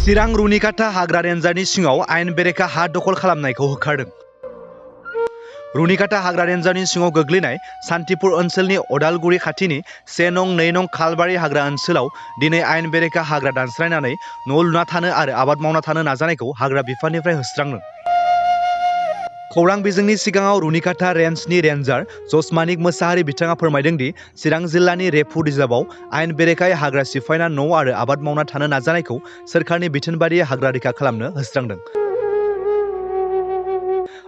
चिरां रुनिकाटा हाग्रा रेन्जारनि सिङाव आयेन बेरेखा हा दखल खालामनायखौ होखारदों। रुनिकाटा हाग्रा रेन्जारनि सिङाव गोग्लैनाय सान्तिपुर ओनसोलनि अदालगुरि खाथिनि 1 नं 2 नं खालबारि हाग्रा ओनसोलाव दिनै आयेन बेरेखा हाग्रा दानस्रायनानै न' लुना थानो आरो आबाद मावना थानो नाजानायखौ हाग्रा बिफाननिफ्राय होस्रांदों। खौरां बिजोंनि सिगाङाव रुनिकाटा रेन्जनि रेन्जार जसमानिक मोसाहारि बिथाङा फोरमायदों दि चिरां जिल्लानि रेफु रिजार्भआव आयेन बेरेखायै हाग्रा सिफायना न' आरो आबाद मावना थानो नाजानायखौ सोरखारनि बिथोन बादियै हाग्रा रैखा खालामनो होस्रांदों।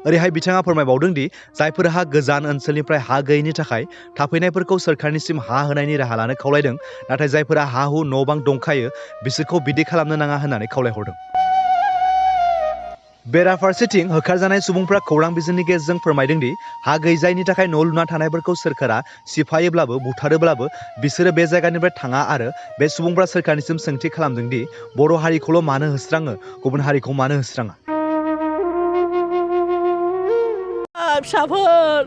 ओरैहाय बिथाङा फोरमायबावदों दि जायफोरहा गोजान ओनसोलनिफ्राय हा गैयैनि थाखाय थाफैनायफोरखौ सोरखारनिसिम हा होनायनि राहा लानो खावलायदों, नाथाय जायफोरा हा हु न' बां दंखायो बिसोरखौ बिदि खालामनो नाङा होननानै खावलायहरदों। बेराफारसेथिं होखारजानाय सुबुंफ्रा खौरां बिजोंनि गेजेरजों फोरमायदों दि हा गैजायैनि थाखाय न' लुना थानायफोरखौ सोरखारा सिफायोब्लाबो बुथारोब्लाबो बिसोरो बे जायगानिफ्राय थाङा आरो बे सुबुंफ्रा सोरखारनिसिम सोंथि खालामदों दि बर' हारिखौल' मानो होस्राङो, गुबुन हारिखौ मानो होस्राङा। फिसाफोर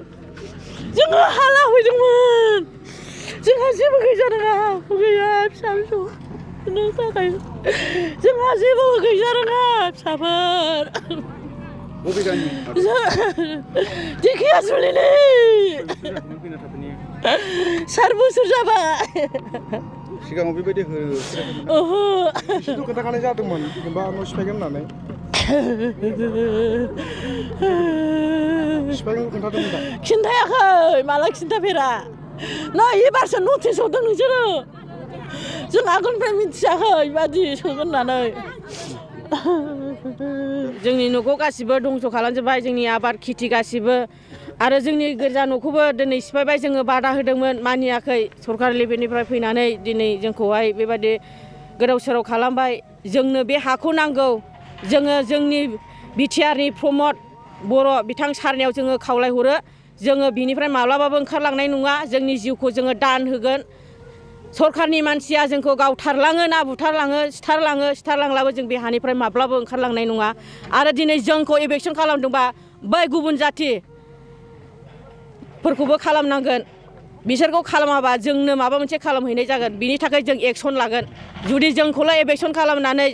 जोङो हा लाफैदोंमोन, जोंहा जेबो गैजा रोङा, गैया फिसा फिसौ होनो थाखाय जोंहा जेबो गैजा रोङा फिसाफोर। बबे गामि? दिखियाजुलिनि 4 बोसोर जाबाय। सिगाङाव बेबायदि ओहो एसेथ' खोन्थाखानाय जादोंमोन जेनेबा न' सिफायगोन होननानै। सिफायगोन खोन्थादोंमोन दा? खिन्थायाखै, माला खिन्थाफेरा नै एबारसो नटिस हरदों नोंसोरो। जों आगोलनिफ्राय मिथियाखै बेबादि सोगोन होननानै। जोंनि न'खौ गासिबो दंस' खालामजोब्बाय, जोंनि आबाद खेथि गासिबो, आरो जोंनि गोजा न'खौबो दिनै सिफायबाय। जोङो बादा होदोंमोन, मानियाखै। सरकार लेभेलनिफ्राय फैनानै दिनै जोंखौहाय बेबादि गोदाव सोराव खालामबाय। जोंनो बे हाखौ नांगौ। जोङो जोंनि बिटिआरनि प्रमद बर' बिथां सारनियाव जोङो खावलायहरो, जोङो बिनिफ्राय माब्लाबाबो ओंखारलांनाय नङा। जोंनि जिउखौ जोङो दान होगोन। सरकारनि मानसिया जोंखौ गावथारलाङो ना बुथारलाङो, सिथारलांब्लाबो जों बे हानिफ्राय माब्लाबो ओंखारलांनाय नङा। आरो दिनै जोंखौ इभेकसन खालामदोंबा बै गुबुन जाथिफोरखौबो खालामनांगोन। बिसोरखौ खालामाबा जोंनो माबा मोनसे खालामहैनाय जागोन। बिनि थाखाय जों एक्सन लागोन। जुदि जोंखौल' इभेकसन खालामनानै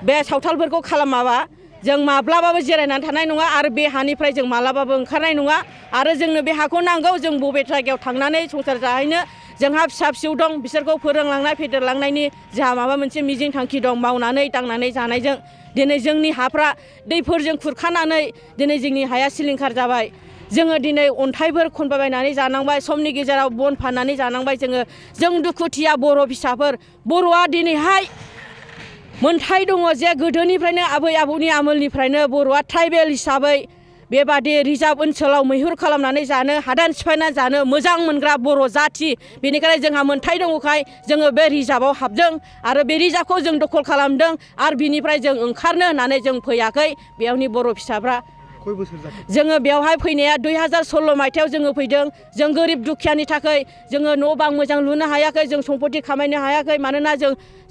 बे सावथालफोरखौ खालामाबा जों माब्लाबाबो जिरायनानै थानाय नङा आरो बे हानिफ्राय जों माब्लाबाबो ओंखारनाय नङा। आरो जोंनो बे हाखौ नांगौ। जों बबे जायगायाव थांनानै संसार जाहैनो, जोंहा फिसा फिसौ दं, बिसोरखौ फोरोंलांनाय फेदेरलांनायनि जोंहा माबा मोनसे मिजिं थांखि दं। मावनानै दांनानै जानायजों दिनै जोंनि हाफ्रा दैफोरजों खुरखानानै दिनै जोंनि हाया सिलिंखार जाबाय। जोङो दिनै अन्थाइफोर खनबायबायनानै जानांबाय, समनि गेजेराव बन फाननानै जानांबाय। जों दुखुथिया बर' फिसाफोर। बर'आ दिनैहाय मोनथाय दङ जे गोदोनिफ्रायनो आबै आबौनि आमोलनिफ्रायनो बर'आ ट्राइबेल हिसाबै बेबादि रिजार्भ ओनसोलाव मैहुर खालामनानै जानो, हादान सिफायनानै जानो मोजां मोनग्रा बर' जाथि। बेनिखायनो जोंहा मोनथाय दङखाय जोङो बे रिजार्भआव हाबदों आरो बे रिजार्भखौ जों दखल खालामदों आरो बिनिफ्राय जों ओंखारनो होननानै जों फैयाखै। बेयावनि बर' फिसाफ्रा जोङो बेवहाय फैनाया 2016 मायथाइयाव जोङो फैदों। जों गोरिब दुखियानि थाखाय जोङो न' बां मोजां लुनो हायाखै, जों सम्पति खामायनो हायाखै। मानोना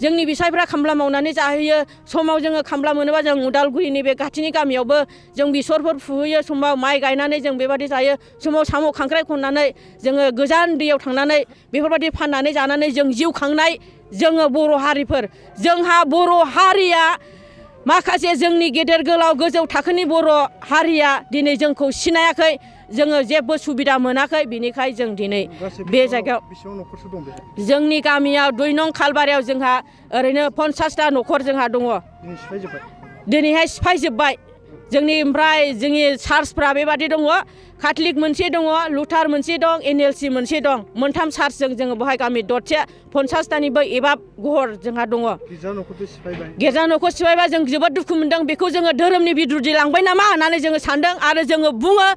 जोंनि बिसायफ्रा खामला मावनानै जाहैयो। समाव जोङो खामला मोनोबा जों उदालगुरिनि बे खाथिनि गामियावबो जों बेसरफोर फुहैयो, समाव माइ गायनानै जों बेबादि जायो, समाव साम' खांख्राइ खननानै जोङो गोजान दैयाव थांनानै बेफोरबायदि फाननानै जानानै जों जिउ खांनाय जोङो बर' हारिफोर। जोंहा बर' हारिया माखासे जोंनि गेदेर गोलाव गोजौ थाखोनि बर' हारिया दिनै जोंखौ सिनायाखै, जोङो जेबो सुबिदा मोनाखै। बिनिखाय जों दिनै बे जायगायाव जोंनि गामियाव 2 नं खालबारियाव जोंहा ओरैनो 50टा न'खर जोंहा दङ। दिनैहाय सिफायजोब्बाय। ओमफ्राय जोंनि चार्चफ्रा बेबादि दङ, काथलिक मोनसे दङ, लुथार मोनसे दं, NLC मोनसे दं। मोनथाम चार्चजों जोङो बेवहाय गामि दरसे 50टानिबो एबाब गहर जोंहा दङ। गिर्जा न'खौ सिफायबा जों जोबोद दुखु मोनदों। बेखौ जोङो धोरोमनि बिद्रुथि लांबाय नामा होननानै जोङो सानदों आरो जोङो बुङो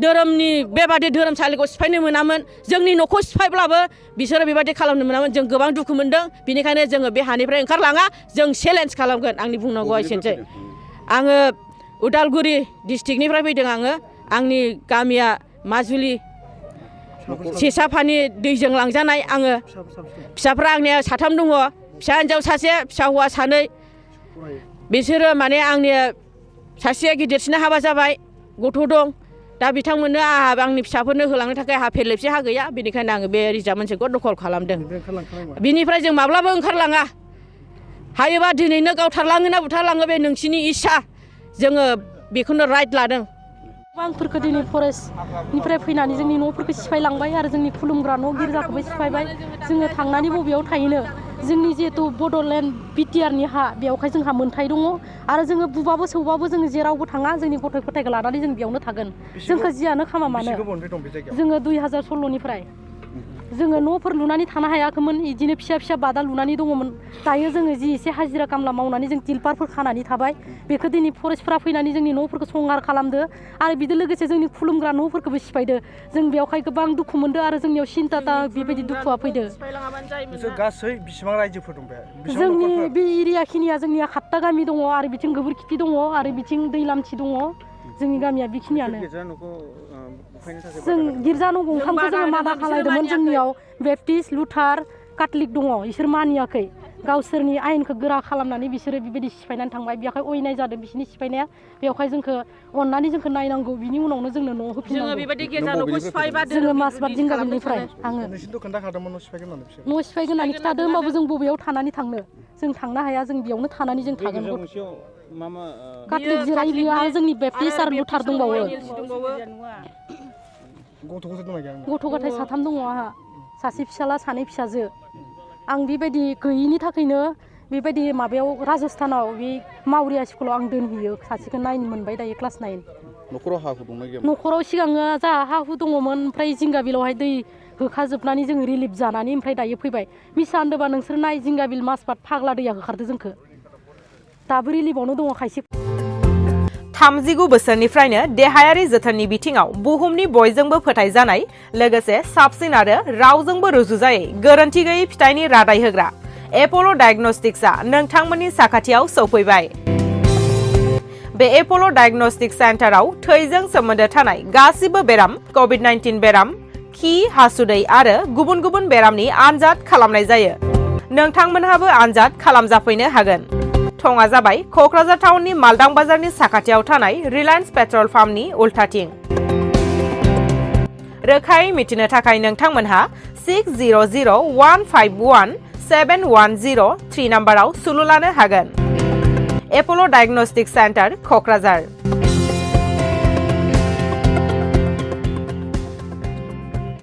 धोरोमनि बेबादि धोरोमसालिखौ सिफायनो मोनामोन। जोंनि न'खौ सिफायब्लाबो बिसोरो बेबादि खालामनो मोनामोन। जों गोबां दुखु मोनदों। बिनिखायनो जोङो बे हानिफ्राय ओंखारलाङा, जों चेलेन्ज खालामगोन। आंनि बुंनांगौआ एसेनोसै। आङो उदालगुरि डिस्ट्रिक्टनिफ्राय फैदों। आंनि गामिया माजुलि सेसाफानि दैजों लांजानाय। आङो फिसाफ्रा आंनिया 3 दङ, फिसा हिन्जाव 1, फिसा हौवा 2। बिसोरो माने आंनिया सासेया गिदिरसिना हाबा जाबाय, गथ' दं। दा बिथांमोननो आंनि फिसाफोरनो होलांनो थाखाय हा फेरलेबसे हा गैया। बेनिखायनो आङो बे रिजार्भ ओनसोलखौ दखल खालामदों। बिनिफ्राय जों माब्लाबो ओंखारलाङा। हायोबा दिनैनो गावथारलाङो ना बुथारलाङो बे नोंसिनि इस्सा जोङो बेखौनो राइट लादों। गोबांफोरखौ दिनै फरेस्टनिफ्राय फैनानै जोंनि न'फोरखौ सिफायलांबाय आरो जोंनि खुलुमग्रा न' गिर्जाखौबो सिफायबाय। जोङो थांनानै बबेयाव थाहैनो जोंनि जिहेतु बड'लेण्ड बिटिआरनि हा बेवहाय जोंहा मोन्थाय दङ आरो जोङो बुबाबो सौबाबो जोङो जेरावबो थाङा जोंनि गथ' गथायखौ लानानै जों बेयावनो थागोन। जोंखौ जियानो खामा मानो जोङो 2016निफ्राय जोङो न'फोर लुनानै थानो हायाखैमोन इदिनो फिसा फिसा बादा लुनानै दङमोन। दायो जोङो जि एसे हाजिरा खामला मावनानै जों तिलपारफोर खानानै थाबाय बेखौ दिनै फरेस्टफ्रा फैनानै जोंनि न'फोरखौ संहार खालामदो आरो बिजों लोगोसे जोंनि खुलुमग्रा न'फोरखौबो सिफायदो। जों बेवहाय गोबां दुखु मोनदो आरो जोंनियाव सिन्ता बेबायदि दुखुआ फैदो। गासै बेसेबां रायजोफोर दं बे जोंनि बे एरिया खिनिया जोंनिया 7टा गामि दङ आरो बिथिं गोबोरखिथि दङ आरो बिथिं दैलामथि दङ। जोंनि गामिया बेखिनियानो। जों गिर्जा न' गंथामखौ जोङो मादा खालायदोंमोन। जोंनियाव बेप्टिस्ट लुथार काथलिक दङ इसोर मानियाखै गावसोरनि आयेनखौ गोरा खालामनानै बिसोरो बेबायदि सिफायनानै थांबाय। बेवहाय अयनाय जादों बिसोरनि सिफायनाया बेवहाय जोंखौ अननानै जोंखौ नायनांगौ बिनि उनावनो जोंनो न' होफिननांगौ। जोङो बेबायदि गिर्जा न'खौ सिफायबा जोङो मासबाद जिंगाबिलनिफ्राय आङो नोंसिनोथ' खोन्थाखादोंमोन न' सिफायगोन होननानै बिसोर न' सिफायगोन होननानै खिथादों होमबाबो जों बबेयाव थानानै थांनो जों थांनो हाया जों बेयावनो थानानै जों थागोन। काथलिक जिराय बियो आरो जोंनि बेप्टिस्ट आरो लुथार दंबावो। गथ' गथाय 3 दङ आंहा सासे फिसाला 2 फिसाजो। आं बेबायदि गैयिनि थाखायनो बेबायदि माबायाव राजस्थानाव बे मावरिया स्कुलाव आं दोनहैयो। सासेखौ 9 मोनबाय दायो क्लास 9। न'खराव हा हु दंना गैया? न'खराव सिगाङो जोंहा हा हु दङमोन ओमफ्राय जिंगाबिलावहाय दै होखाजोबनानै जों रिलिफ जानानै ओमफ्राय दायो फैबाय। मिसा होनदोंबा नोंसोर नाय जिंगाबिल मासबाद फाग्ला दैया होखारदो जोंखौ दाबो रिलिफावनो दङ खायसे। 39 बोसोरनिफ्रायनो देहायारि जोथोननि बिथिङाव बुहुमनि बयजोंबो फोथायजानाय लोगोसे साबसिन आरो रावजोंबो रुजुजायै गोरोन्थि गैयै फिथाइनि रादाय होग्रा एप'ल' डायग्नोस्टिक्सआ नोंथांमोननि साखाथियाव सौफैबाय। बे एप'ल' डायग्नोस्टिक सेन्टाराव थैजों सोमोन्दो थानाय गासिबो बेराम कभिड-19 बेराम खि हासुदै आरो गुबुन गुबुन बेरामनि आनजाद खालामनाय जायो। नोंथांमोनहाबो आनजाद खालामजाफैनो हागोन। थङा जाबाय क'क्राझार टाउननि मालदां बाजारनि साखाथियाव थानाय रिलायन्स पेट्रल पाम्पनि उल्थाथिं। रोखायै मिथिनो थाखाय नोंथांमोनहा 6001517103 नाम्बाराव सुलु लानो हागोन। एप'ल' डायग्नोस्टिक सेन्टार क'क्राझार।